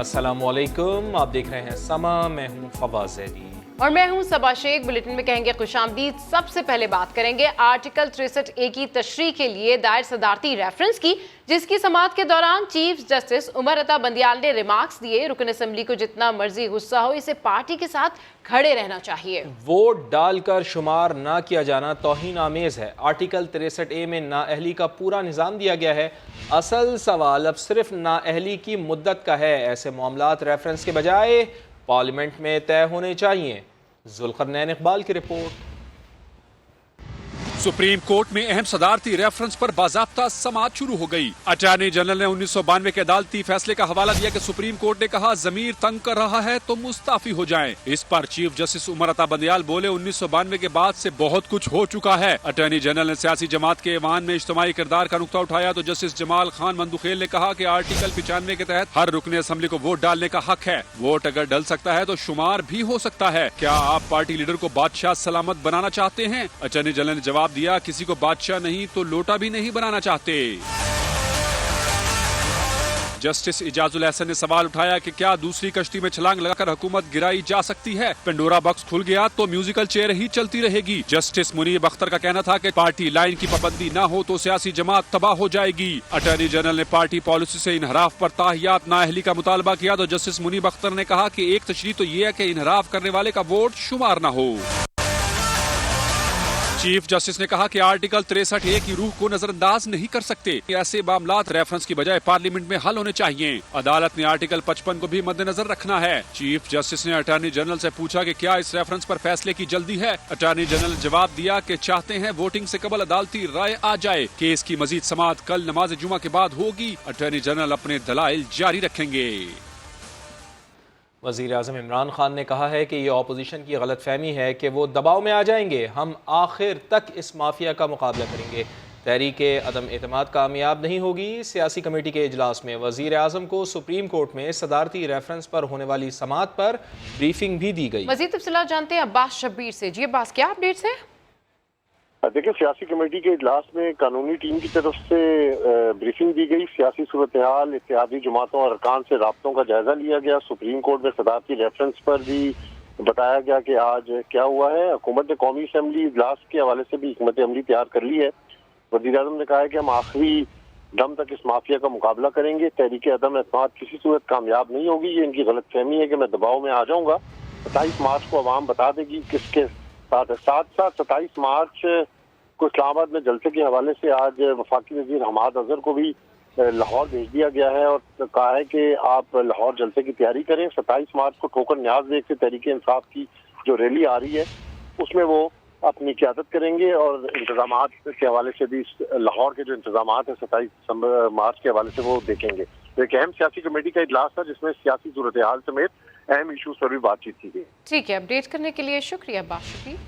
अस्सलामुअलैकुम, आप देख रहे हैं समा, मैं हूं फवाद ज़ैदी और मैं हूं सबा शेख। बुलेटिन में कहेंगे खुशामदीद। सबसे पहले बात करेंगे आर्टिकल 63A की तशरीह के लिए दायर सदारती रेफरेंस की, जिसकी समाअत के दौरान चीफ जस्टिस उमर अता बंदियाल ने रिमार्क्स दिए। रुकन असम्बली को जितना मर्जी गुस्सा हो, इसे पार्टी के साथ खड़े रहना चाहिए। वोट डालकर शुमार ना किया जाना तौहीन आमेज है। आर्टिकल 63A में नाअहली का पूरा निज़ाम दिया गया है। असल सवाल अब सिर्फ नाअहली की मुद्दत का है। ऐसे मामलात रेफरेंस के बजाय पार्लियामेंट में तय होने चाहिए। जुल्करनैन इकबाल की रिपोर्ट। सुप्रीम कोर्ट में अहम सदारती रेफरेंस पर बाज़ाब्ता समाअत शुरू हो गई। अटॉर्नी जनरल ने 1992 के अदालती फैसले का हवाला दिया कि सुप्रीम कोर्ट ने कहा जमीर तंग कर रहा है तो मुस्ताफी हो जाएं। इस पर चीफ जस्टिस उमर अता बंदियाल बोले 1992 के बाद से बहुत कुछ हो चुका है। अटॉर्नी जनरल ने सियासी जमात के ऐवान में इज्तिमाई किरदार का नुक्ता उठाया तो जस्टिस जमाल खान मंदुखेल ने कहा कि आर्टिकल 95 के तहत हर रुकने असम्बली को वोट डालने का हक है। वोट अगर डल सकता है तो शुमार भी हो सकता है। क्या आप पार्टी लीडर को बादशाह सलामत बनाना चाहते हैं? अटॉर्नी जनरल ने जवाब दिया, किसी को बादशाह नहीं तो लोटा भी नहीं बनाना चाहते। जस्टिस इजाजुल एहसन ने सवाल उठाया कि क्या दूसरी कश्ती में छलांग लगाकर हुकूमत गिराई जा सकती है? पेंडोरा बॉक्स खुल गया तो म्यूजिकल चेयर ही चलती रहेगी। जस्टिस मुनीब अख्तर का कहना था कि पार्टी लाइन की पाबंदी ना हो तो सियासी जमात तबाह हो जाएगी। अटॉर्नी जनरल ने पार्टी पॉलिसी से इनहराफ पर ताहियात नाअहली का मुतालबा किया तो जस्टिस मुनीब अख्तर ने कहा कि एक तशरीह तो ये है कि इनहराफ करने वाले का वोट शुमार न हो। चीफ जस्टिस ने कहा कि आर्टिकल 63A की रूह को नजरअंदाज नहीं कर सकते। ऐसे मामलात रेफरेंस की बजाय पार्लियामेंट में हल होने चाहिए। अदालत ने आर्टिकल 55 को भी मद्देनजर रखना है। चीफ जस्टिस ने अटॉर्नी जनरल से पूछा कि क्या इस रेफरेंस पर फैसले की जल्दी है? अटॉर्नी जनरल ने जवाब दिया कि चाहते हैं वोटिंग से कबल अदालती राय आ जाए। केस की मजीद समाअत कल नमाज जुमा के बाद होगी। अटॉर्नी जनरल अपने दलाइल जारी रखेंगे। वज़ीर आज़म इमरान खान ने कहा है कि ये अपोजिशन की गलतफहमी है कि वो दबाव में आ जाएंगे। हम आखिर तक इस माफिया का मुकाबला करेंगे। तहरीक अदम एतमाद कामयाब नहीं होगी। सियासी कमेटी के इजलास में वज़ीर आज़म को सुप्रीम कोर्ट में सदारती रेफरेंस पर होने वाली समाअत पर ब्रीफिंग भी दी गई। मज़ीद तफसीलात जानते हैं अब्बास शब्बीर से। जी अब्बास, क्या अपडेट्स है? देखिए, सियासी कमेटी के इजलास में कानूनी टीम की तरफ से ब्रीफिंग दी गई। सियासी सूरत हाल, इत्तेहादी जमातों और अरकान से राब्तों का जायजा लिया गया। सुप्रीम कोर्ट में सदारती रेफरेंस पर भी बताया गया कि आज क्या हुआ है। हुकूमत ने कौमी असम्बली इजलास के हवाले से भी हिकमत अमली तैयार कर ली है। वज़ीर आज़म ने कहा है कि हम आखिरी दम तक इस माफिया का मुकाबला करेंगे। तहरीक अदम एतमाद किसी सूरत कामयाब नहीं होगी। ये इनकी गलत फहमी है कि मैं दबाव में आ जाऊंगा। 27 मार्च को अवाम बता देगी किसके साथ। 27 मार्च को इस्लामाबाद में जलसे के हवाले से आज वफाकी वज़ीर हमाद अजहर को भी लाहौर भेज दिया गया है और कहा है कि आप लाहौर जलसे की तैयारी करें। 27 मार्च को ठोकर न्याज बेग से तहरीक इंसाफ की जो रैली आ रही है उसमें वो अपनी क़यादत करेंगे और इंतजामात के हवाले से भी लाहौर के जो इंतजामात हैं 27 मार्च के हवाले से वो देखेंगे। तो एक अहम सियासी कमेटी का इजलास था जिसमें सियासी सूरत हाल समेत अहम इशूज पर भी बातचीत की गई। ठीक है, अपडेट करने के लिए शुक्रिया अब्बास शब्बीर।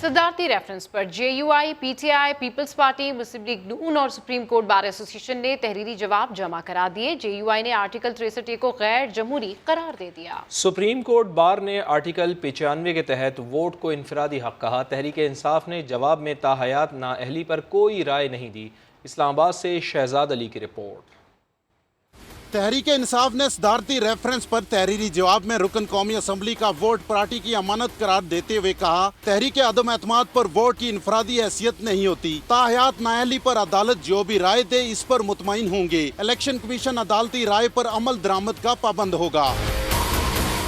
सदारती रेफरेंस पर JUI, PTI, पीपल्स पार्टी, मुस्लिम लीग नून और सुप्रीम कोर्ट बार एसोसिएशन ने तहरीरी जवाब जमा करा दिए। JUI ने आर्टिकल 63A को गैर जमहूरी करार दे दिया। सुप्रीम कोर्ट बार ने आर्टिकल 95 के तहत वोट को इनफरादी हक कहा। तहरीक इंसाफ ने जवाब में ताहयात नाअहली पर कोई राय नहीं दी। इस्लामाबाद से शहजाद अली की रिपोर्ट। तहरीक इंसाफ ने सदारती रेफरेंस पर तहरीरी जवाब में रुकन कौमी असम्बली का वोट पार्टी की अमानत करार देते हुए कहा, तहरीक अदम एतमाद पर वोट की इनफरादी हैसियत नहीं होती। ताहयात नाअहली पर अदालत जो भी राय दे इस पर मुतमईन होंगे। इलेक्शन कमीशन अदालती राय पर अमल दरामद का पाबंद होगा।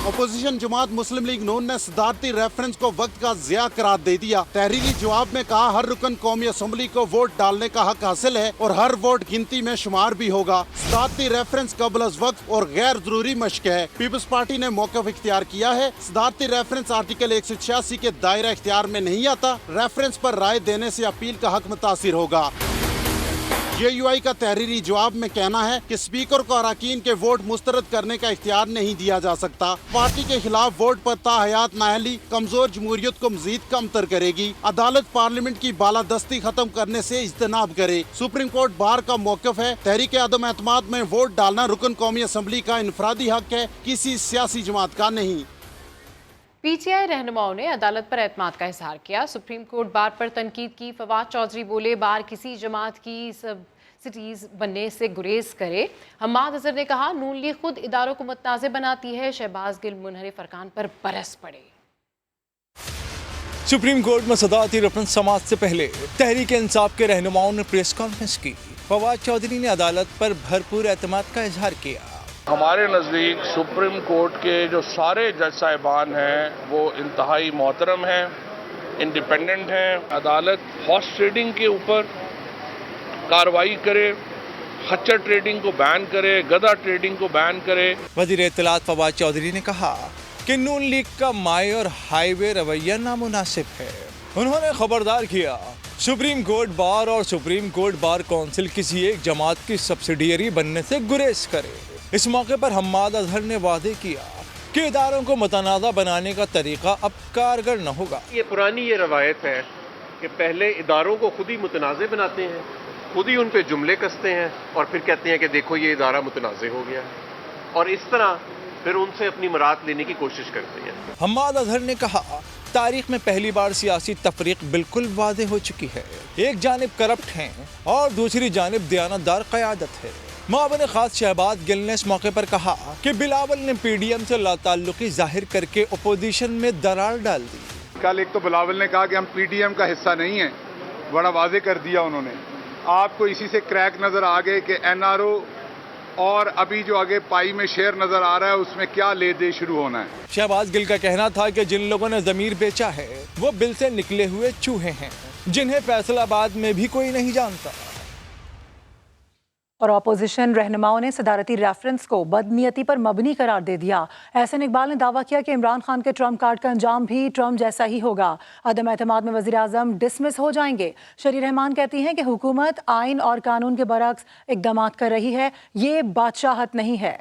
अपोजिशन जमात मुस्लिम लीग नून ने सदारती रेफरेंस को वक्त का ज़िया करार दे दिया। तहरीरी जवाब में कहा, हर रुकन कौमी असम्बली को वोट डालने का हक हासिल है और हर वोट गिनती में शुमार भी होगा। सदारती रेफरेंस कबल अज़ वक्त और गैर जरूरी मश्क है। पीपल्स पार्टी ने मौक़िफ़ इख्तियार किया है। सदारती रेफरेंस आर्टिकल 186 के दायरा इख्तियार में नहीं आता। रेफरेंस पर राय देने से अपील का हक मुतासिर होगा। JUI का तहरीरी जवाब में कहना है कि स्पीकर को अरकान के वोट मुस्तरद करने का इख्तियार नहीं दिया जा सकता। पार्टी के खिलाफ वोट पर ताहयात नाअहली कमजोर जमहूरियत को मजीद कमतर करेगी। अदालत पार्लियामेंट की बालादस्ती खत्म करने से इज्तनाब करे। सुप्रीम कोर्ट बार का मौक़िफ़ है, तहरीक अदम एतमाद में वोट डालना रुकन कौमी असम्बली का इनफरादी हक है, किसी सियासी जमात का नहीं। PTI रहनुमाओं ने अदालत पर एतमाद का इजहार किया। सुप्रीम कोर्ट बार पर तनकीद की। फवाद चौधरी बोले, बार किसी जमात की सिटीज बनने से गुरेज करे। हम्माद अजहर ने कहा नून लीग खुद इदारों को मुतनाज़ बनाती है, शहबाज गिल मुनहरिफ अरकान पर बरस पड़े। सुप्रीम कोर्ट में सदारती रेफरेंस समात से पहले तहरीक इंसाफ के रहनुमाओं ने प्रेस कॉन्फ्रेंस की। फवाद चौधरी ने अदालत पर भरपूर एतमाद का इजहार किया। हमारे नज़दीक सुप्रीम कोर्ट के जो सारे जज साहिबान हैं वो इंतहाई मोहतरम हैं, इंडिपेंडेंट हैं। अदालत हॉर्स ट्रेडिंग के ऊपर कार्रवाई करे, खच्चर ट्रेडिंग को बैन करे, गधा ट्रेडिंग को बैन करे। वज़ीर इत्तलात फवाद चौधरी ने कहा कि नून लीग का माए और हाईवे रवैया नामुनासिब है। उन्होंने खबरदार किया सुप्रीम कोर्ट बार और सुप्रीम कोर्ट बार काउंसिल किसी एक जमात की सब्सिडियरी बनने से गुरेज करे। इस मौके पर हम्माद अजहर ने वादे किया कि इदारों को मुतनाज़ा बनाने का तरीका अब कारगर न होगा। ये पुरानी ये रवायत है कि पहले इदारों को खुद ही मुतनाज़े बनाते हैं, खुद ही उन पे जुमले कसते हैं और फिर कहते हैं कि देखो ये इदारा मुतनाज़े हो गया, और इस तरह फिर उनसे अपनी मुराद लेने की कोशिश करते हैं। हम्माद अजहर ने कहा तारीख में पहली बार सियासी तफरीक बिल्कुल वाज़ेह हो चुकी है। एक जानिब करप्ट हैं और दूसरी जानिब दयानतदार क़यादत है। मुआविन खास शहबाज गिल ने इस मौके पर कहा कि बिलावल ने PDM से लाताल्लुकी जाहिर करके अपोजिशन में दरार डाल दी। कल एक तो बिलावल ने कहा कि हम PDM का हिस्सा नहीं हैं, बड़ा वाजे कर दिया उन्होंने। आपको इसी से क्रैक नज़र आ गए कि NRO और अभी जो आगे पाई में शेयर नजर आ रहा है उसमें क्या ले दे शुरू होना है। शहबाज गिल का कहना था कि जिन लोगों ने ज़मीर बेचा है वो बिल से निकले हुए चूहे हैं जिन्हें फैसलाबाद में भी कोई नहीं जानता। और अपोजिशन रहनुमाओं ने सदारती रेफरेंस को बदनीयती पर मबनी करार दे दिया। एहसन इकबाल ने दावा किया कि इमरान खान के ट्रम्प कार्ड का अंजाम भी ट्रम्प जैसा ही होगा। अदम एतमाद में वज़ीर आज़म डिसमिस हो जाएंगे। शरी रहमान कहती हैं कि हुकूमत आइन और कानून के बरक्स इक़दाम कर रही है, ये बादशाहत नहीं है।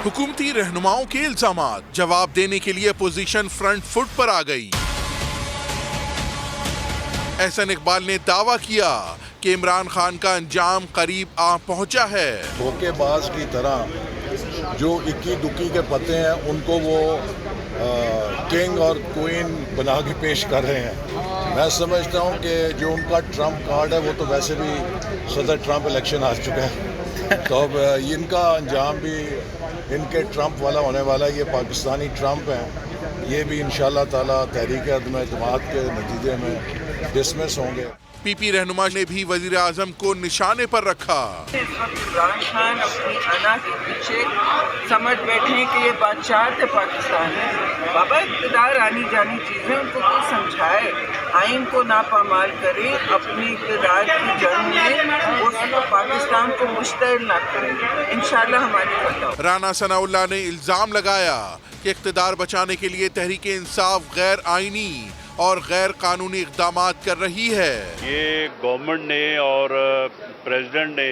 हुकूमती रहनुमाओं के इल्जामात जवाब देने के लिए अपोजिशन फ्रंट फुट पर आ गई। एहसन इकबाल ने दावा किया कि इमरान खान का अंजाम करीब आ पहुंचा है। धोखेबाज की तरह जो इक्की दुक्की के पते हैं उनको वो किंग और क्वीन बना के पेश कर रहे हैं। मैं समझता हूं कि जो उनका ट्रम्प कार्ड है वो तो वैसे भी सदर ट्रम्प इलेक्शन हार चुका है, तो अब इनका अंजाम भी इनके ट्रम्प वाला होने वाला है। ये पाकिस्तानी ट्रम्प हैं, ये भी इंशाल्लाह ताला तहरीक अदम एतमाद के नतीजे में डिसमिस होंगे। PP रहनुमा ने भी वजीर आजम को निशाने पर रखा। इस वक्त इमरान खान अपनी अना के पीछे समझ बैठे हैं कि ये बादशाह थे पाकिस्तान में। बाबा इक़्तिदार आनी जानी चीज़ें, उनको कोई समझाए, आइन को नापामाल करे, अपनी इक़्तिदार की जंग में उस पाकिस्तान को मुश्तइल ना करे। इंशाल्लाह हमारी फतह। राना सनाउल्लाह ने इल्जाम लगाया कि इक़्तिदार बचाने के लिए तहरीक इंसाफ गैर आइनी और गैर कानूनी इक़दामात कर रही है। ये गवर्नमेंट ने और प्रेसिडेंट ने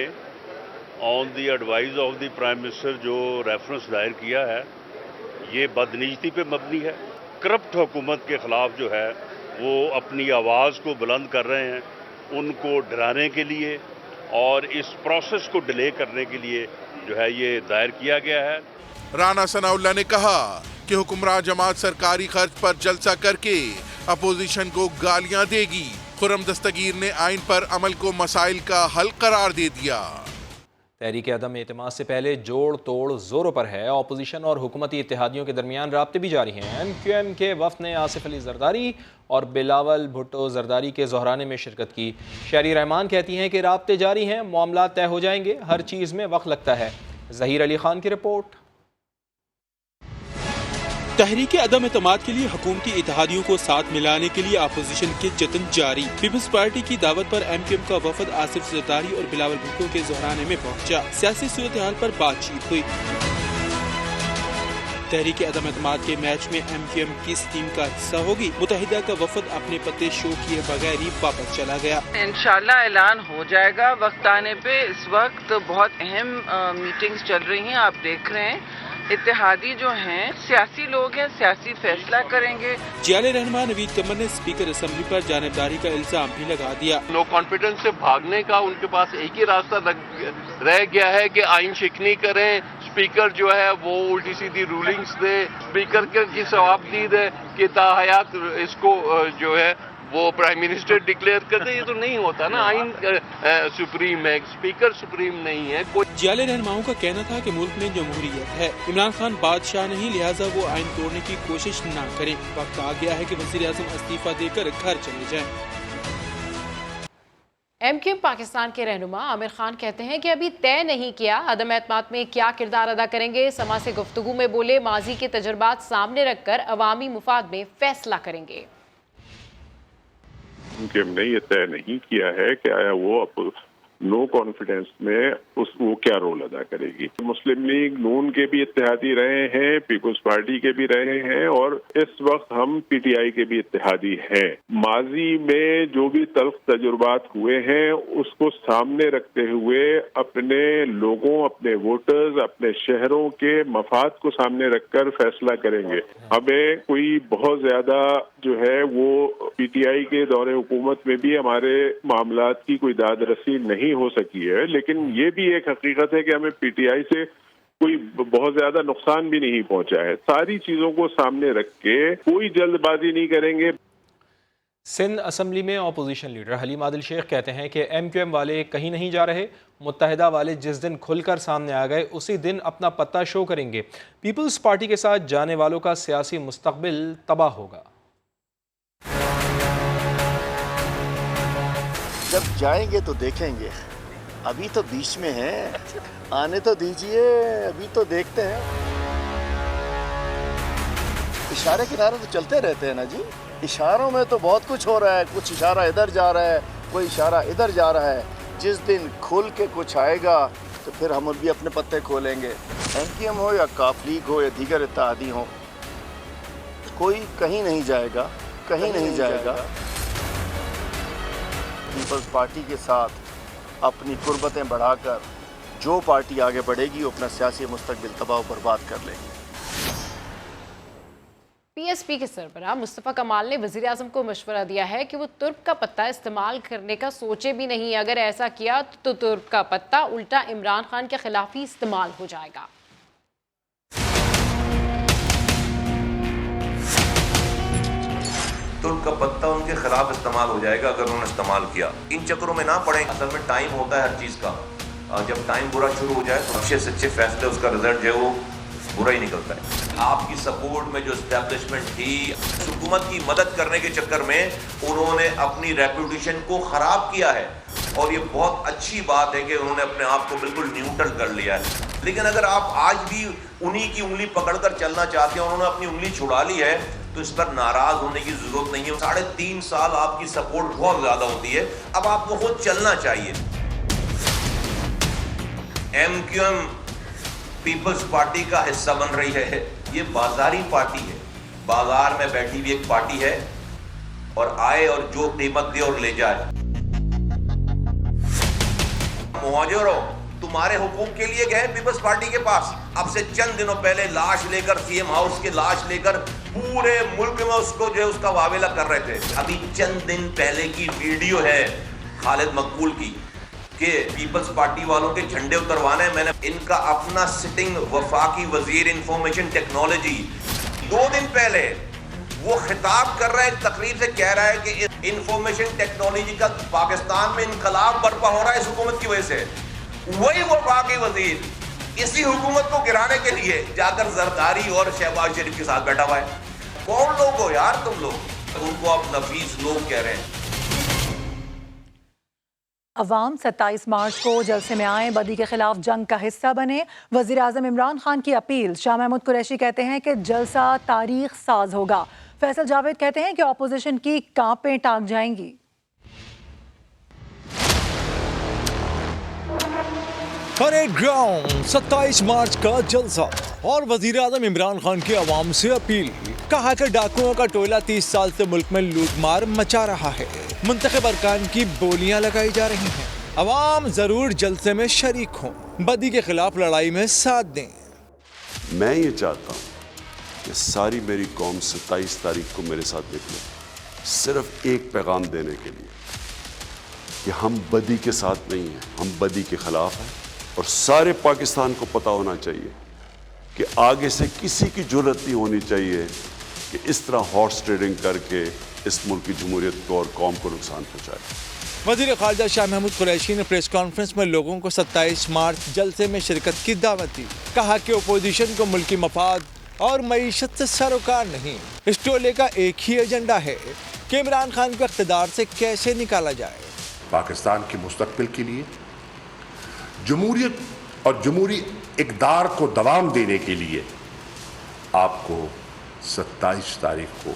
on the advice of the prime minister जो रेफरेंस दायर किया है ये बदनीयती पे मबनी है। करप्ट हुकूमत के ख़िलाफ़ जो है वो अपनी आवाज़ को बुलंद कर रहे हैं, उनको डराने के लिए और इस प्रोसेस को डिले करने के लिए जो है ये दायर किया गया है। राना सनाउल्लाह ने कहा कि हुक्मरान जमात सरकारी खर्च पर जलसा करके अपोजिशन को गालियां देगी। खुर्रम दस्तगीर ने आइन पर अमल को मसाइल का हल करार दे दिया। तहरीक अदम एतमाद से पहले जोड़ तोड़ जोरों पर है। अपोजिशन और हुकूमती इत्तेहादियों के दरमियान राब्ते भी जारी हैं। MQM के वफ़द ने आसिफ अली जरदारी और बिलावल भुट्टो जरदारी के ज़ोहराने में शिरकत की। शरी रहमान कहती हैं कि राब्ते जारी हैं, मामला तय हो जाएंगे, हर चीज़ में वक्त लगता है। ज़हीर अली खान की रिपोर्ट। तहरीक अदम एतमाद के लिए हुकूमती इत्तेहादियों को साथ मिलाने के लिए अपोजिशन के जतन जारी। पीपल्स पार्टी की दावत पर MQM का वफद आसिफ जरदारी और बिलावल भुट्टो के ज़ोहराने में पहुंचा। सियासी सूरत हाल पर बातचीत हुई। तहरीक अदम एतमाद के मैच में MQM किस टीम का हिस्सा होगी, मुत्तहिदा का वफद अपने पते शो किए बगैर ही वापस चला गया। इंशाल्लाह ऐलान हो जाएगा वक्त आने पे। इस वक्त बहुत अहम मीटिंग्स चल रही हैं, आप देख रहे हैं। इत्तेहादी जो हैं सियासी लोग हैं, सियासी फैसला करेंगे। जियाले रहनुमा नवीद कमर ने स्पीकर असेंबली पर जानिबदारी का इल्जाम भी लगा दिया। नो कॉन्फिडेंस से भागने का उनके पास एक ही रास्ता रह गया है कि आइन शिकनी करें। स्पीकर जो है वो उल्टी सीधी रूलिंग्स दे, स्पीकर की सवाबदीद है कि ताहयात इसको जो है وہ پرائم منسٹر ڈکلیئر کر دے. یہ تو نہیں ہوتا نا. آئین سپریم ہے, اسپیکر سپریم نہیں ہے. جعلی رہنماؤں کا کہنا تھا کہ ملک میں جمہوریت ہے, عمران خان بادشاہ نہیں, لہٰذا وہ آئین توڑنے کی کوشش نہ کریں. وقت آ گیا ہے کہ وزیر اعظم استعفیٰ دے کر گھر چلے جائیں. ایم کیو ایم پاکستان کے رہنما عامر خان کہتے ہیں کہ ابھی طے نہیں کیا عدم اعتماد میں کیا کردار ادا کریں گے. سما سے گفتگو میں بولے ماضی کے تجربات سامنے رکھ کر عوامی مفاد میں فیصلہ کریں گے. کہ ہم نے یہ طے نہیں کیا ہے کہ آیا وہ نو کانفیڈنس میں وہ کیا رول ادا کرے گی. مسلم لیگ نون کے بھی اتحادی رہے ہیں, پیپلز پارٹی کے بھی رہے ہیں, اور اس وقت ہم پی ٹی آئی کے بھی اتحادی ہیں. ماضی میں جو بھی تلخ تجربات ہوئے ہیں اس کو سامنے رکھتے ہوئے اپنے لوگوں, اپنے ووٹرز, اپنے شہروں کے مفاد کو سامنے رکھ کر فیصلہ کریں گے. ہمیں کوئی بہت زیادہ جو ہے وہ پی ٹی آئی کے دور حکومت میں بھی ہمارے معاملات کی کوئی داد رسی نہیں ہو سکی ہے, لیکن یہ بھی ایک حقیقت ہے کہ ہمیں پی ٹی آئی سے کوئی بہت زیادہ نقصان بھی نہیں پہنچا ہے. ساری چیزوں کو سامنے رکھ کے کوئی جلد بازی نہیں کریں گے. سندھ اسمبلی میں اپوزیشن لیڈر حلیم عادل شیخ کہتے ہیں کہ ایم کیو ایم والے کہیں نہیں جا رہے. متحدہ والے جس دن کھل کر سامنے آ گئے اسی دن اپنا پتہ شو کریں گے. پیپلز پارٹی کے ساتھ جانے والوں کا سیاسی مستقبل تباہ ہوگا. جب جائیں گے تو دیکھیں گے, ابھی تو بیچ میں ہیں, آنے تو دیجئے, ابھی تو دیکھتے ہیں. اشارے کنارے تو چلتے رہتے ہیں نا جی, اشاروں میں تو بہت کچھ ہو رہا ہے. کچھ اشارہ ادھر جا رہا ہے, کوئی اشارہ ادھر جا رہا ہے. جس دن کھل کے کچھ آئے گا تو پھر ہم بھی اپنے پتے کھولیں گے. ایم کیو ایم ہو یا کاف لیگ ہو یا دیگر اتحادی ہوں, کوئی کہیں نہیں جائے گا, کہیں نہیں جائے گا. پیپلز پارٹی کے ساتھ اپنی قربتیں بڑھا کر جو پارٹی آگے بڑھے گی وہ اپنا سیاسی مستقبل تباہ و برباد کر لے گی. پی ایس پی کے سربراہ مصطفیٰ کمال نے وزیر اعظم کو مشورہ دیا ہے کہ وہ ترک کا پتہ استعمال کرنے کا سوچے بھی نہیں. اگر ایسا کیا تو ترک کا پتہ الٹا عمران خان کے خلاف ہی استعمال ہو جائے گا. ترک کا پتہ ان کے خلاف استعمال ہو جائے گا اگر انہوں نے استعمال کیا. ان چکروں میں نہ پڑیں. اصل میں ٹائم ہوتا ہے ہر چیز کا. جب ٹائم برا شروع ہو جائے تو اچھے سے اچھے فیصلے اس کا رزلٹ جو ہے وہ برا ہی نکلتا ہے. آپ کی سپورٹ میں جو اسٹیبلشمنٹ تھی, حکومت کی مدد کرنے کے چکر میں انہوں نے اپنی ریپوٹیشن کو خراب کیا ہے, اور یہ بہت اچھی بات ہے کہ انہوں نے اپنے آپ کو بالکل نیوٹرل کر لیا ہے. لیکن اگر آپ آج بھی انہی کی انگلی پکڑ کر چلنا چاہتے ہیں, انہوں نے اپنی انگلی چھڑا لی ہے, تو اس پر ناراض ہونے کی ضرورت نہیں ہے. 3.5 سال آپ کی سپورٹ بہت زیادہ ہوتی ہے, اب آپ کو خود چلنا چاہیے. M Q M Peoples Party کا حصہ بن رہی ہے. یہ بازاری پارٹی ہے, بازار میں بیٹھی ہوئی ایک پارٹی ہے, اور آئے اور جو قیمت دے اور لے جائے. مہاجروں تمہارے حقوق کے لیے گئے پیپلز پارٹی کے پاس. اب سے چند دنوں پہلے لاش لے کر سی ایم ہاؤس کی لاش لے کر پورے ملک میں اس کو جو ہے اس کا واویلا کر رہے تھے. ابھی چند دن پہلے کی ویڈیو ہے خالد مقبول کی کہ پیپلز پارٹی والوں کے جھنڈے اتروانے. میں نے ان کا اپنا سٹنگ وفاقی وزیر انفارمیشن ٹیکنالوجی 2 دن پہلے وہ خطاب کر رہا ہے, تقریر سے کہہ رہا ہے کہ انفارمیشن ٹیکنالوجی کا پاکستان میں انقلاب برپا ہو رہا ہے اس حکومت کی وجہ سے. وہی وفاقی وزیر اسی حکومت کو گرانے کے لیے جا کر زرداری اور شہباز شریف کے ساتھ بیٹھا ہوا ہے. کون لوگ ہو یار تم لوگ؟ ان کو آپ نفیس لوگ کہہ رہے ہیں. عوام 27 مارچ کو جلسے میں آئیں, بدی کے خلاف جنگ کا حصہ بنے. وزیر اعظم عمران خان کی اپیل. شاہ محمود قریشی کہتے ہیں کہ جلسہ تاریخ ساز ہوگا. فیصل جاوید کہتے ہیں کہ اپوزیشن کی کانپیں ٹاک جائیں گی. پریڈ گراؤنڈ 27 مارچ کا جلسہ اور وزیر اعظم عمران خان کی عوام سے اپیل. کہا کہ ڈاکوؤں کا ٹولہ 30 سال سے ملک میں لوٹ مار مچا رہا ہے. منتخب ارکان کی بولیاں لگائی جا رہی ہیں. عوام ضرور جلسے میں شریک ہوں, بدی کے خلاف لڑائی میں ساتھ دیں. میں یہ چاہتا ہوں کہ ساری میری قوم 27 تاریخ کو میرے ساتھ نکلے, صرف ایک پیغام دینے کے لیے کہ ہم بدی کے ساتھ نہیں ہیں, ہم بدی کے خلاف ہیں. اور سارے پاکستان کو پتہ ہونا چاہیے کہ آگے سے کسی کی جرأت نہیں ہونی چاہیے کہ اس طرح ہارس ٹریڈنگ کر کے इस मुल्क की जमहूरियत को और कौम को नुकसान पहुँचाए। वज़ीर ख़ारजा शाह महमूद कुरैशी ने प्रेस कॉन्फ्रेंस में लोगों को 27 मार्च जलसे में शिरकत की दावत दी। कहा कि अपोजिशन को मुल्की मफाद और मईशत से सरोकार नहीं, इस टोले का एक ही एजेंडा है कि इमरान खान को इक़्तिदार से कैसे निकाला जाए। पाकिस्तान के मुस्तक़बिल के लिए जमहूरियत और जमहूरी इक़्तिदार को दवाम देने के लिए आपको 27 तारीख को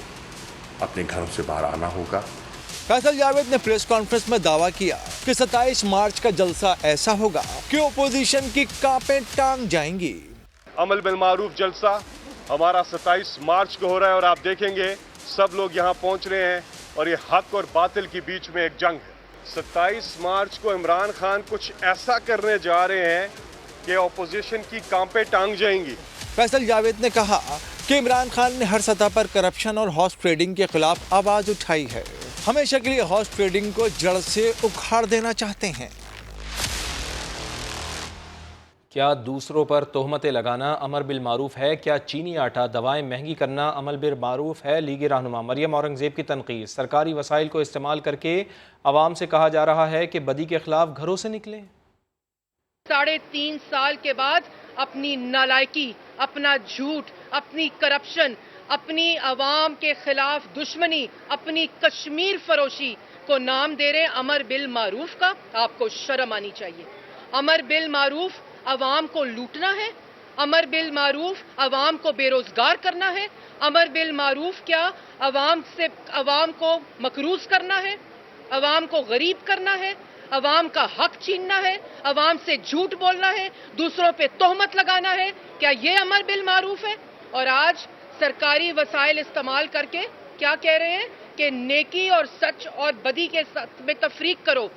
अपने घरों से बाहर आना होगा। फैसल जावेद ने प्रेस कॉन्फ्रेंस में दावा किया कि 27 मार्च का जलसा ऐसा होगा कि ओपोजिशन की कांपें टांग जाएंगी। अमल बिल मारूफ जलसा हमारा 27 मार्च को हो रहा है और आप देखेंगे सब लोग यहाँ पहुँच रहे हैं और ये हक और बातिल के बीच में एक जंग है। 27 मार्च को इमरान खान कुछ ऐसा करने जा रहे हैं कि ओपोजिशन की कांपें टांग जाएंगी। फैसल जावेद ने कहा कि इमरान खान ने हर सतह पर करप्शन और हॉर्स ट्रेडिंग के खिलाफ आवाज उठाई है। हमेशा के लिए हॉर्स ट्रेडिंग को जड़ से उखाड़ देना चाहते हैं। क्या दूसरों पर तोहमतें लगाना अमर बिल मारूफ है? क्या चीनी आटा दवाएं महंगी करना अमल बिल मारूफ है? लीगी रहनुमा मरियम औरंगजेब की तनकीद। सरकारी वसाइल को इस्तेमाल करके आवाम से कहा जा रहा है कि बदी के खिलाफ घरों से निकलें। 3.5 साल के बाद अपनी नालायकी, अपना झूठ, अपनी करप्शन, अपनी आवाम के खिलाफ दुश्मनी, अपनी कश्मीर फरोशी को नाम दे रहे अमर बिल मारूफ का। आपको शर्म आनी चाहिए। अमर बिल मारूफ आवाम को लूटना है? अमर बिल मारूफ आवाम को बेरोजगार करना है? अमर बिल मारूफ क्या आवाम को मकरूज करना है? आवाम को गरीब करना है? आवाम का हक छीनना है? आवाम से झूठ बोलना है? दूसरों पे तोहमत लगाना है? क्या ये अमर बिल मारूफ है? और आज सरकारी वसाइल इस्तेमाल करके क्या कह रहे हैं कि नेकी और सच और बदी के साथ में तफरीक करो।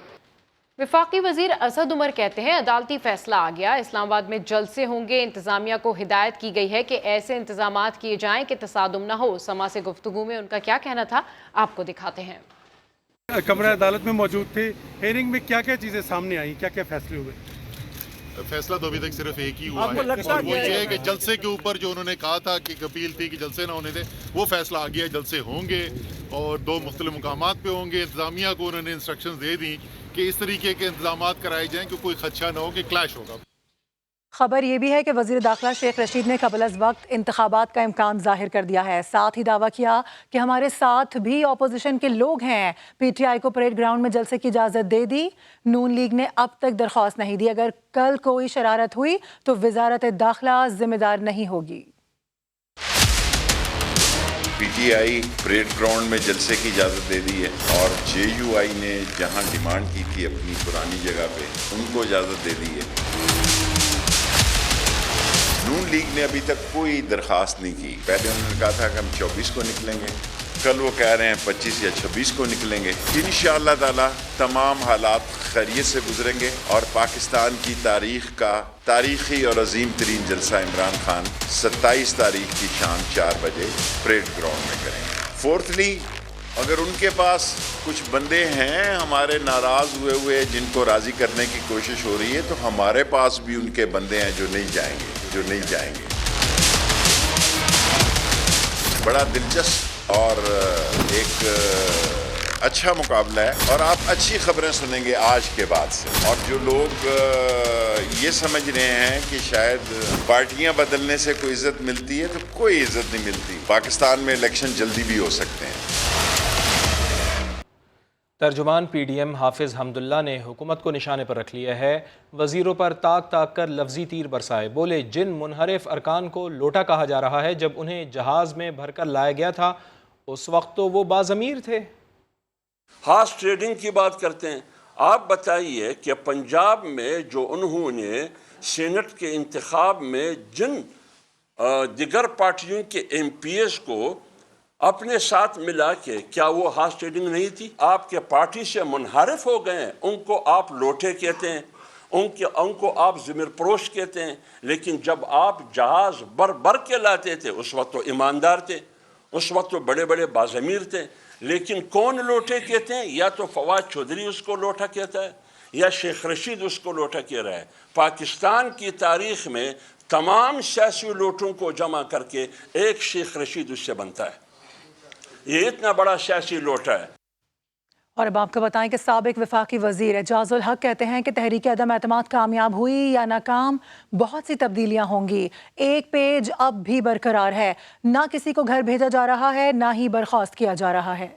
वफाकी वजीर असद उमर कहते हैं अदालती फैसला आ गया, इस्लामाबाद में जलसे होंगे। इंतजामिया को हिदायत की गई है कि ऐसे इंतजामात किए जाएं कि तसादुम न हो। समा से गुफ्तगू में उनका क्या कहना था, आपको दिखाते हैं। कमरा अदालत में मौजूद थे, हेयरिंग में क्या क्या चीज़ें सामने आई, क्या क्या फैसले हुए? फैसला तो अभी तक सिर्फ एक ही हुआ है और वो ये है कि जलसे के ऊपर जो उन्होंने कहा था कि अपील थी कि जलसे ना होने थे, वो फैसला आ गया। जलसे होंगे और 2 मुख्तलिफ मुकामात पे होंगे। इंतजामिया को उन्होंने इंस्ट्रक्शंस दे दी कि इस तरीके के इंतजामात कराए जाएं कि कोई खदशा ना हो कि क्लैश होगा। खबर ये भी है कि वज़ीर दाखिला शेख रशीद ने कबल अज़ वक्त इंतखाबात का इम्कान जाहिर कर दिया है। साथ ही दावा किया कि हमारे साथ भी अपोजिशन के लोग हैं। PTI को परेड ग्राउंड में जलसे की इजाज़त दे दी। नून लीग ने अब तक दरख्वास्त नहीं दी। अगर कल कोई शरारत हुई तो वज़ारत दाखिला जिम्मेदार नहीं होगी। PTI परेड ग्राउंड में जलसे की इजाज़त दे दी है और JUI ने जहां डिमांड की थी अपनी पुरानी जगह पे, उनको इजाज़त दे दी है। नून लीग ने अभी तक कोई दरख्वास्त नहीं की। पहले उन्होंने कहा था कि हम 24 को निकलेंगे, कल वो कह रहे हैं 25 या 26 को निकलेंगे। इंशाअल्लाह ताला तमाम हालात खैरियत से गुजरेंगे और पाकिस्तान की तारीख का तारीखी और अजीम तरीन जलसा इमरान खान 27 तारीख की शाम 4 बजे परेड ग्राउंड में करेंगे। फोर्थली, अगर उनके पास कुछ बंदे हैं हमारे नाराज हुए जिनको राजी करने की कोशिश हो रही है, तो हमारे पास भी उनके बंदे हैं जो नहीं जाएंगे। बड़ा दिलचस्प और एक अच्छा मुकाबला है और आप अच्छी खबरें सुनेंगे आज के बाद से। और जो लोग ये समझ रहे हैं कि शायद पार्टियां बदलने से कोई इज्जत मिलती है, तो कोई इज्जत नहीं मिलती। पाकिस्तान में इलेक्शन जल्दी भी हो सकते हैं। तर्जुमान PDM हाफिज हमदुल्ला ने हुकूमत को निशाने पर रख लिया है। वजीरों पर ताक ताक कर लफ्जी तीर बरसाए। बोले जिन मुनहरिफ अरकान को लोटा कहा जा रहा है, जब उन्हें जहाज में भरकर लाया गया था उस वक्त तो वो बाज़मीर थे। हॉर्स ट्रेडिंग की बात करते हैं। आप बताइए कि पंजाब में जो उन्होंने सेनेट के इंतखाब में जिन दिगर पार्टियों के MPs को अपने साथ मिला के, क्या वो हॉर्स ट्रेडिंग नहीं थी? आपके पार्टी से मुनहरिफ हो गए, उनको आप लोटे कहते हैं, उनको आप ज़मीर परोश कहते हैं। लेकिन जब आप जहाज़ भर के लाते थे उस वक्त तो ईमानदार थे, उस वक्त तो बड़े बड़े बाज़मीर थे। लेकिन कौन लोटे कहते हैं? या तो फवाद चौधरी उसको लोटा कहता है या शेख रशीद उसको लोटा कह रहा है। पाकिस्तान की तारीख में तमाम सियासी लोटों को जमा करके एक शेख रशीद उससे बनता है। ये इतना बड़ा सियासी लोटा है। और अब आपको बताएं कि साबिक वफाकी वजीर एजाजुल हक कहते हैं कि तहरीक अदम एतमाद कामयाब हुई या नाकाम, बहुत सी तब्दीलियां होंगी। एक पेज अब भी बरकरार है, ना किसी को घर भेजा जा रहा है, ना ही बर्खास्त किया जा रहा है।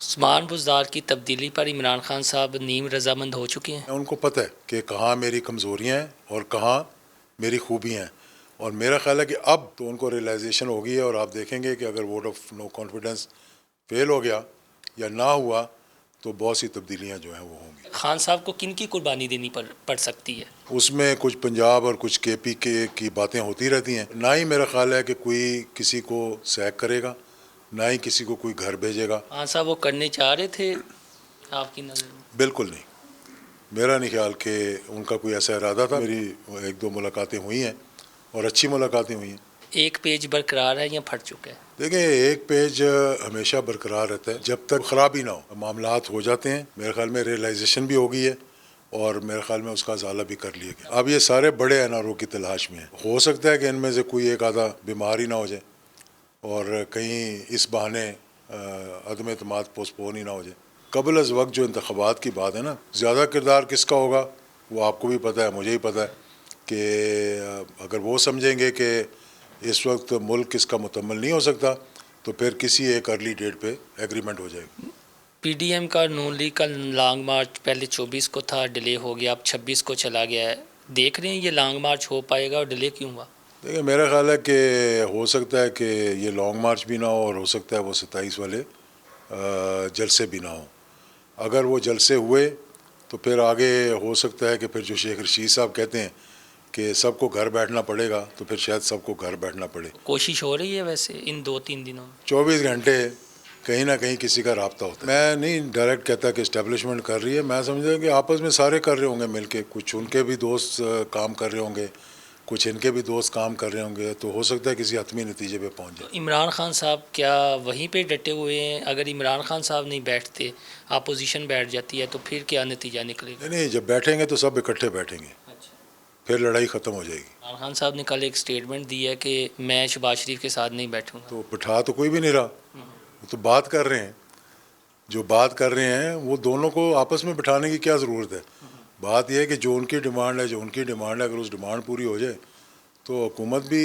उस्मान बुज़दार की तब्दीली पर इमरान खान साहब नीम रजामंद हो चुके हैं। उनको पता है कि कहाँ मेरी कमज़ोरियाँ हैं और कहाँ मेरी खूबियाँ हैं, और मेरा ख्याल है कि अब तो उनको रियलाइजेशन होगी है, और आप देखेंगे कि अगर vote of no confidence fail हो गया या ना हुआ तो बहुत सी तब्दीलियाँ जो हैं वो होंगी। खान साहब को किन की कुर्बानी देनी पड़ सकती है? उसमें कुछ पंजाब और कुछ KP की बातें होती रहती हैं। ना ही मेरा ख्याल है कि कोई किसी को सैक करेगा, ना ही किसी को कोई घर भेजेगा। खान साहब वो करने चाह रहे थे आपकी नज़र में? बिल्कुल नहीं, मेरा नहीं ख्याल कि उनका कोई ऐसा इरादा था। मेरी 1-2 मुलाकातें हुई हैं और अच्छी मुलाकातें हुई हैं। एक पेज बरकरार है या फट चुका है? देखिए, एक पेज हमेशा बरकरार रहता है जब तक ख़राबी ना हो। मामलात हो जाते हैं, मेरे ख्याल में रियलाइजेशन भी हो गई है और मेरे ख्याल में उसका अजाला भी कर लिया गया। अब ये सारे बड़े NRO की तलाश में हैं। हो सकता है कि इनमें से कोई एक आधा बीमार ही ना हो जाए और कहीं इस बहाने अदम एतमाद पोस्टपोन ही ना हो जाए। कबल अज़ वक्त जो इंतख़ाबात की बात है ना, ज़्यादा किरदार किसका होगा वो आपको भी पता है, मुझे ही पता है कि अगर वो समझेंगे कि इस वक्त मुल्क इसका मुकम्मल नहीं हो सकता तो फिर किसी एक अर्ली डेट पे एग्रीमेंट हो जाएगी। PDM का नून लीग का लॉन्ग मार्च पहले 24 को था, डिले हो गया, अब 26 को चला गया है। देख रहे हैं ये लॉन्ग मार्च हो पाएगा और डिले क्यों हुआ? देखिए, मेरा ख्याल है कि हो सकता है कि ये लॉन्ग मार्च भी ना हो और हो सकता है वो 27 वाले जलसे भी ना हो। अगर वो जलसे हुए तो फिर आगे हो सकता है कि फिर जो शेख रशीद साहब कहते हैं कि सबको घर बैठना पड़ेगा तो फिर शायद सबको घर बैठना पड़े। कोशिश हो रही है वैसे इन 2-3 दिनों में? 24 घंटे कहीं ना कहीं किसी का राब्ता होता है। मैं नहीं डायरेक्ट कहता कि इस्टेब्लिशमेंट कर रही है, मैं समझता कि आपस में सारे कर रहे होंगे मिलके। कुछ उनके भी दोस्त काम कर रहे होंगे, कुछ इनके भी दोस्त काम कर रहे होंगे, तो हो सकता है किसी हतमी नतीजे पे पहुंच जाए। इमरान खान साहब क्या वहीं पे डटे हुए हैं? अगर इमरान खान साहब नहीं बैठते, अपोजिशन बैठ जाती है, तो फिर क्या नतीजा निकलेगा? नहीं, जब बैठेंगे तो सब इकट्ठे बैठेंगे, फिर लड़ाई ख़त्म हो जाएगी। इमरान खान साहब ने कल एक स्टेटमेंट दी है कि मैं शहबाज शरीफ के साथ नहीं बैठूंगा। तो बिठा तो कोई भी नहीं रहा, वो तो बात कर रहे हैं। जो बात कर रहे हैं वो दोनों को आपस में बिठाने की क्या ज़रूरत है? बात यह है कि जो उनकी डिमांड है, अगर उस डिमांड पूरी हो जाए तो हुकूमत भी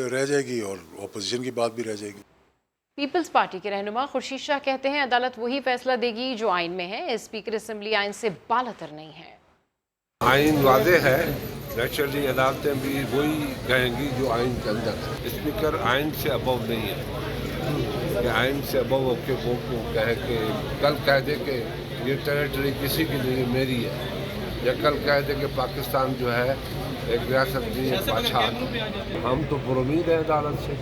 रह जाएगी और अपोजिशन की बात भी रह जाएगी। पीपल्स पार्टी के रहनुमा खुर्शीद शाह कहते हैं अदालत वही फैसला देगी जो आइन में है। स्पीकर असेंबली आइन से बालातर नहीं है। आइन वाज़े है, नेचुरली अदालतें भी वही कहेंगी जो आइन के अंदर है। स्पीकर आइन से अबव नहीं है कि आइन से अबव होके वो कहे कि कल कह दे कि ये टेरिटरी किसी की नहीं मेरी है, या कल कह दे कि पाकिस्तान जो है एक रियासत नहीं है, बादशाह। हम तो पुरुमीद हैं अदालत से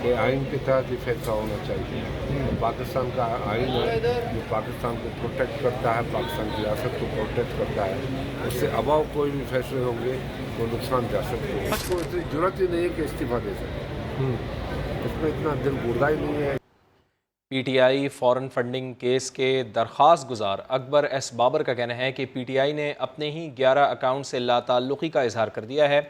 कि आइन के तहत ही फैसला होना चाहिए। तो पाकिस्तान का आइन है जो पाकिस्तान को प्रोटेक्ट करता है, पाकिस्तान की रियासत को प्रोटेक्ट करता है। उससे अबाव कोई भी फैसले होंगे तो नुकसान रियासत को। उसको इतनी जरूरत ही नहीं है कि इस्तीफा दे सके, इसमें इतना दिल गुर्दा ही नहीं है। PTI फॉरेन फंडिंग केस के दरख्वास्त गुजार अकबर एस बाबर का कहना है कि PTI ने अपने ही 11 अकाउंट से लाताल्लुकी का इजहार कर दिया है।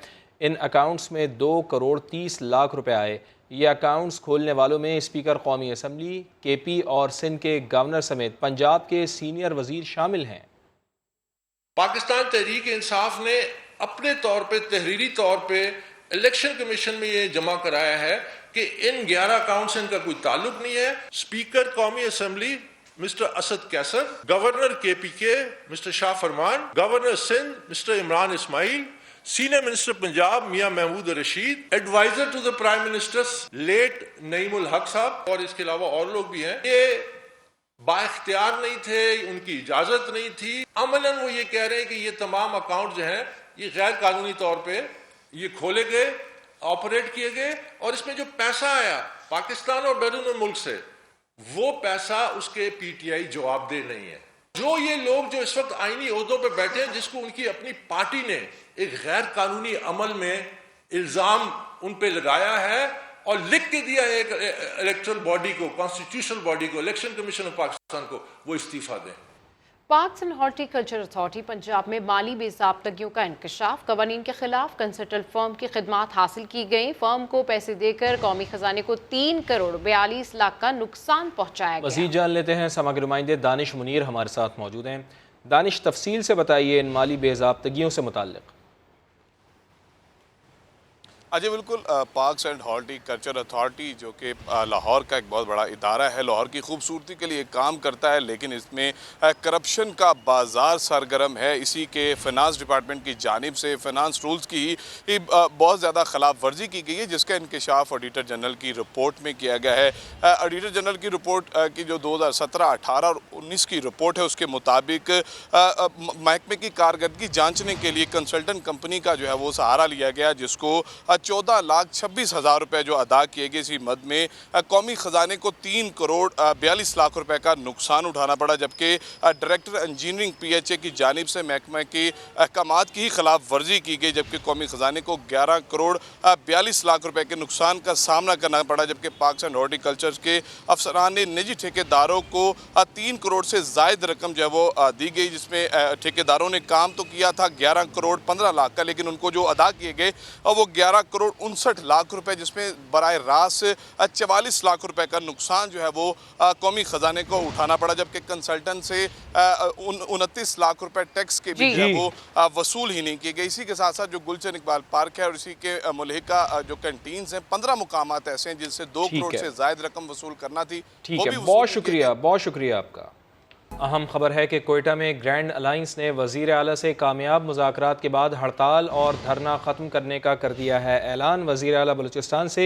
इन अकाउंट्स में 2 करोड़ 30 लाख रुपए आए। ये अकाउंट्स खोलने वालों में स्पीकर कौमी असम्बली, KP और सिंध के गवर्नर समेत पंजाब के सीनियर वजीर शामिल हैं। पाकिस्तान तहरीक इंसाफ ने अपने तौर पे तहरीरी तौर पे इलेक्शन कमीशन में ये जमा कराया है कि इन 11 अकाउंट से इनका कोई ताल्लुक नहीं है। स्पीकर कौमी assembly mister Asad Qaiser, governor KP के mister Shah Farman, governor Sindh mister Imran Ismail, senior minister Punjab Mian Mahmood Rasheed, adviser to the prime minister late Naeemul Haq sahab, और इसके अलावा और लोग भी हैं। ये बाइख्तियार नहीं थे, उनकी इजाजत नहीं थी। अमलन वो ये कह रहे हैं कि ये तमाम अकाउंट जो हैं ये गैर कानूनी तौर पे ये खोले गए, ऑपरेट किए गए, और इसमें जो पैसा आया पाकिस्तान और बैरून मुल्क से, वो पैसा उसके PTI जवाबदेह नहीं है। जो ये लोग जो इस वक्त आईनी ओहदों पे बैठे हैं, जिसको उनकी अपनी पार्टी ने एक गैर कानूनी अमल में इल्जाम उन पे लगाया है और लिख के दिया है एक इलेक्टोरल बॉडी को, कॉन्स्टिट्यूशनल बॉडी को, इलेक्शन कमीशन ऑफ पाकिस्तान को, वो इस्तीफा दें। Parks and horticulture authority Punjab में माली बेज़ाब्तगियों का इंकशाफ, कवानीन के खिलाफ कंसल्टेंट फर्म की खिदमात हासिल की गई। फर्म को पैसे देकर कौमी खजाने को 3 करोड़ 42 लाख का नुकसान पहुंचाया गया। मज़ीद जान लेते हैं, समा के नुमाइंदे दानिश मुनीर हमारे साथ मौजूद हैं। दानिश, तफसील से बताइए इन माली बेज़ाब्तगियों से मुताल्लिक़। जी बिल्कुल, पार्क्स एंड हॉर्टिकल्चर अथॉरिटी जो कि लाहौर का एक बहुत बड़ा इदारा है, लाहौर की खूबसूरती के लिए काम करता है, लेकिन इसमें करप्शन का बाजार सरगर्म है। इसी के फिनांस डिपार्टमेंट की जानिब से फिनांस रूल्स की ही बहुत ज़्यादा खिलाफ वर्जी की गई है, जिसका इंकशाफ ऑडिटर जनरल की रिपोर्ट में किया गया है। ऑडिटर जनरल की रिपोर्ट की जो 2017, 18 और 19 की रिपोर्ट है, उसके मुताबिक महकमे की कारकर्दगी जांचने के लिए कंसल्टेंट कंपनी का जो है वो सहारा लिया गया, जिसको 14,26,000 रुपए जो अदा किए गए। इसी मद में कौमी खजाने को 3 करोड़ 42 लाख रुपए का नुकसान उठाना पड़ा, जबकि डायरेक्टर इंजीनियरिंग PHA की जानिब से महकमे के अहकामात की खिलाफ वर्जी की गई, जबकि कौमी खजाने को 11 करोड़ 42 लाख रुपए के नुकसान का सामना करना पड़ा। जबकि पार्क्स एंड हॉर्टिकल्चर के अफसरान ने निजी ठेकेदारों को 3 करोड़ से ज़ायद रकम जो है वो दी गई, जिसमें ठेकेदारों ने काम तो किया था 11 करोड़ 15 लाख का, लेकिन उनको जो अदा किए गए वो 11 करोड़ 59 लाख रुपए, जिसमें बराह रास्त 44 लाख रुपए का नुकसान जो है वो कौमी खजाने को उठाना पड़ा। जबकि कंसल्टेंट से 29 लाख रुपए टैक्स के भी जो है वो वसूल ही नहीं किए गए। इसी के साथ साथ जो गुलशन इकबाल पार्क है और इसी के मुल्हिका जो कैंटीन्स हैं, 15 मुकामात ऐसे हैं जिनसे 2 करोड़ से ज़ायद रकम वसूल करना थी। ठीक है, बहुत शुक्रिया आपका। अहम खबर है कि कोयटा में ग्रैंड अलायंस ने वज़ीर आला से कामयाब मुज़ाकरात के बाद हड़ताल और धरना ख़त्म करने का कर दिया है ऐलान। वज़ीर आला बलूचिस्तान से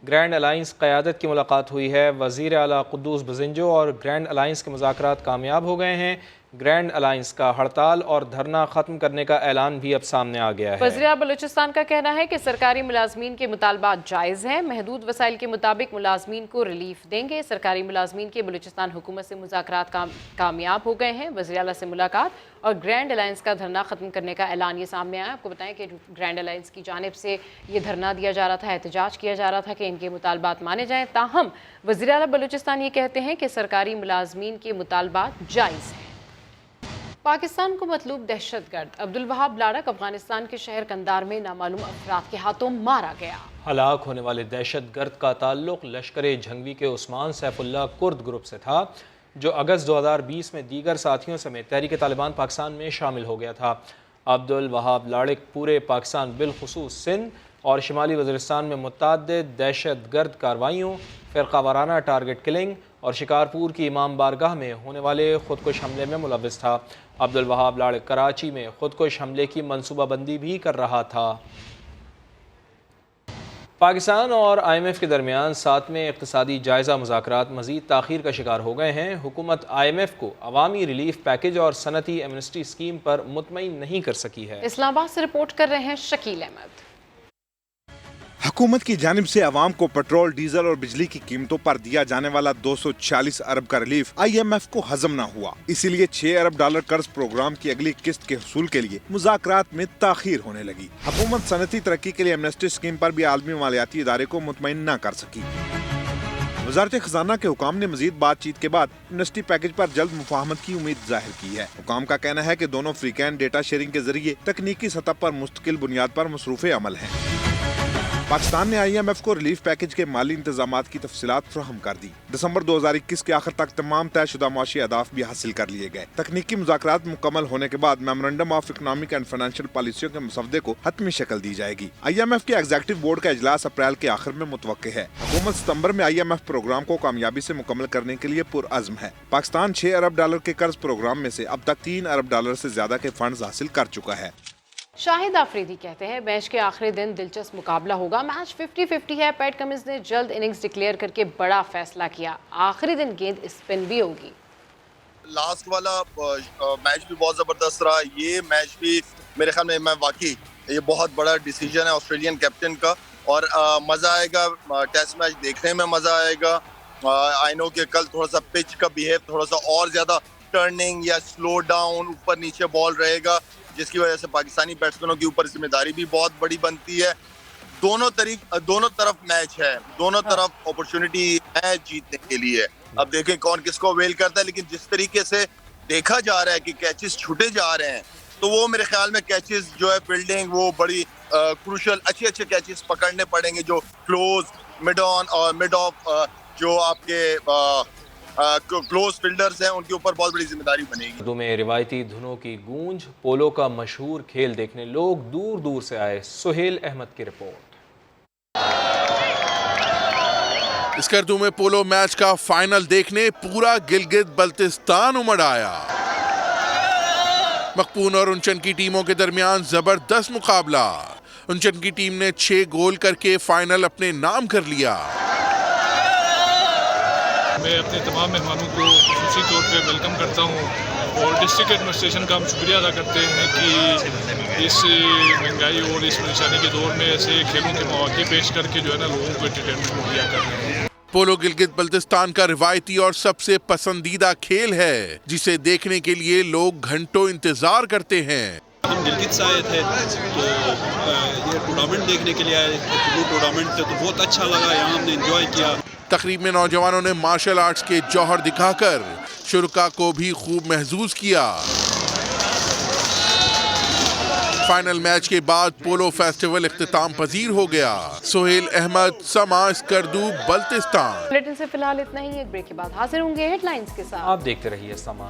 ग्रैंड अलायंस क़यादत की मुलाकात हुई है। वज़ीर आला कुद्दूस बज़िंजो और ग्रैंड अलायंस के मुज़ाकरात कामयाब हो गए हैं। ग्रैंड अलायंस का हड़ताल और धरना ख़त्म करने का ऐलान भी अब सामने आ गया है। वज़ीर आला बलूचिस्तान का कहना है कि सरकारी मुलाजमीन के मुतालबात जायज़ हैं, महदूद वसाइल के मुताबिक मुलाजमीन को रिलीफ देंगे। सरकारी मुलाजमीन के बलूचिस्तान हुकूमत से मुज़ाकरात कामयाब हो गए हैं। वज़ीर आला से मुलाकात और ग्रैंड अलायंस का धरना ख़त्म करने का ऐलान ये सामने आया। आपको बताएं कि ग्रैंड अलायंस की जानिब से ये धरना दिया जा रहा था, एहतजाज किया जा रहा था कि इनके मुतालबात माने जाएँ। ताहम वज़ीर आला बलूचिस्तान ये कहते हैं कि सरकारी मुलाजमीन के मुतालबात जायज़ हैं। पाकिस्तान को मतलूब दहशतगर्द अब्दुल वहाब लाड़क अफगानिस्तान के शहर कंदार में नामालूम अफराद के हाथों मारा गया। हलाक होने वाले दहशतगर्द का ताल्लुक लश्कर झंगवी के उस्मान सैफुल्लाह कुर्द ग्रुप से था, जो अगस्त 2020 में दीगर साथियों समेत तहरीक तालिबान पाकिस्तान में शामिल हो गया था। अब्दुल वहाब लाड़क पूरे पाकिस्तान बिलखुसूस सिंध और शिमाली वज़ीरिस्तान में मुतअद्दिद दहशतगर्द कार्रवाइयों, फ़िरक़ावाराना टारगेट किलिंग और शिकारपुर की इमाम बारगाह में होने वाले खुदकुश हमले में मुलव्विस था। अब्दुल वहाब लाड़क कराची में खुदकुश हमले की मनसूबाबंदी भी कर रहा था। पाकिस्तान और IMF के दरमियान 7वें इक़्तिसादी जायज़ा मुज़ाकरात मज़ीद ताख़ीर का शिकार हो गए हैं। हुकूमत IMF को अवामी रिलीफ पैकेज और सनती एमनेस्टी स्कीम पर मुतमईन नहीं कर सकी है। इस्लामाबाद से रिपोर्ट कर रहे हैं शकील अहमद। हुकूमत की जानिब से अवाम को पेट्रोल, डीजल और बिजली की कीमतों पर दिया जाने वाला 240 अरब का रिलीफ IMF को हजम न हुआ, इसीलिए $6 अरब कर्ज प्रोग्राम की अगली किस्त के हुसूल के लिए मुज़ाकरात में ताख़ीर होने लगी। हुकूमत सनती तरक्की के लिए एमनेस्टी स्कीम पर भी आलमी मालियाती इदारे को मुतमईन न कर सकी। वज़ारत खजाना के हुकाम ने मजीद बातचीत के बाद एमनेस्टी पैकेज पर जल्द मुफाहमत की उम्मीद जाहिर की है। हुकाम का कहना है कि दोनों फ्रीकैन डेटा शेयरिंग के जरिए तकनीकी सतह पर मुस्तकिल बुनियाद पर मसरूफ़े अमल हैं। पाकिस्तान ने IMF को रिलीफ पैकेज के माली इंतजामात की तफसीलात फराहम कर दी। दिसंबर 2021 के आखिर तक तमाम तयशुदा मुआशी अहदाफ भी हासिल कर लिए गए। तकनीकी मुज़ाकरात मुकम्मल होने के बाद memorandum of economic and financial पॉलिसियों के मसवदे को हतमी शक्ल दी जाएगी। IMF के एग्जीक्यूटिव बोर्ड का इजलास अप्रैल के आखिर में मुतवक्के है। हुकूमत सितंबर में IMF प्रोग्राम को कामयाबी से मुकम्मल करने के लिए पुरअज़्म है। पाकिस्तान $6 अरब के कर्ज प्रोग्राम में से अब तक $3 अरब से ज्यादा के फंड हासिल कर चुका है। शाहिद आफरीदी कहते हैं मैच के आखिरी दिन दिलचस्प मुकाबला होगा। मैच 50-50 है। पैट कमिंस ने जल्द इनिंग्स डिक्लेयर करके बड़ा फैसला किया। आखिरी दिन गेंद स्पिन भी होगी। लास्ट वाला मैच भी बहुत ज़बरदस्त रहा। ये मैच भी मेरे ख्याल में वाकई ये बहुत बड़ा डिसीजन है ऑस्ट्रेलियन कैप्टन का और मज़ा आएगा। टेस्ट मैच देखने में मज़ा आएगा। आई नो कि कल थोड़ा सा पिच का बिहेव थोड़ा सा और ज़्यादा टर्निंग या स्लो डाउन ऊपर नीचे बॉल रहेगा, जिसकी वजह से पाकिस्तानी बैट्समैनों के ऊपर जिम्मेदारी भी बहुत बड़ी बनती है। दोनों तरफ मैच है, दोनों तरफ अपॉर्चुनिटी है जीतने के लिए। अब देखें कौन किसको वेल करता है, लेकिन जिस तरीके से دیکھا جا رہا ہے کہ کیچز چھوٹے جا رہے ہیں، تو وہ میرے خیال میں کیچز جو ہے فیلڈنگ وہ بڑی کروشل اچھے کیچز پکڑنے پڑیں گے، جو کلوز مڈ آن اور مڈ آف جو آپ کے کلوز فیلڈرز ہیں ان کے اوپر بہت بڑی ذمہ داری بنے گی۔ اردو میں روایتی دھنوں کی گونج، پولو کا مشہور کھیل دیکھنے لوگ دور دور سے آئے۔ سہیل احمد کی رپورٹ۔ اسکردو میں پولو میچ کا فائنل دیکھنے پورا گلگت بلتستان امڑ آیا۔ مقپون اور انچن کی ٹیموں کے درمیان زبردست مقابلہ۔ انچن کی ٹیم نے 6 گول کر کے فائنل اپنے نام کر لیا۔ میں اپنے تمام مہمانوں کو خصوصی طور پہ ویلکم کرتا ہوں اور ڈسٹرکٹ ایڈمنسٹریشن کا ہم شکریہ ادا کرتے ہیں کہ اس مہنگائی اور اس پریشانی کے دور میں ایسے کھیلوں کے مواقع پیش کر کے جو ہے نا لوگوں کو انٹرٹینمنٹ مہیا کر رہے ہیں۔ پولو گلگت بلتستان کا روایتی اور سب سے پسندیدہ کھیل ہے جسے دیکھنے کے لیے لوگ گھنٹوں انتظار کرتے ہیں۔ ہم گلگت سے آئے تھے تو یہ ٹورنامنٹ دیکھنے کے لیے آئے، ٹورنامنٹ تھے تو بہت اچھا لگا، یہاں ہم نے انجوائے کیا۔ تقریب میں نوجوانوں نے مارشل آرٹس کے جوہر دکھا کر شرکا کو بھی خوب محظوظ کیا۔ فائنل میچ کے بعد پولو فیسٹیول اختتام پذیر ہو گیا۔ سہیل احمد، سما، اسکردو، بلتستان۔ بلیٹن سے فی الحال اتنا ہی، ایک بریک کے بعد حاضر ہوں گے ہیڈ لائنز کے ساتھ۔ آپ دیکھتے رہیے سما۔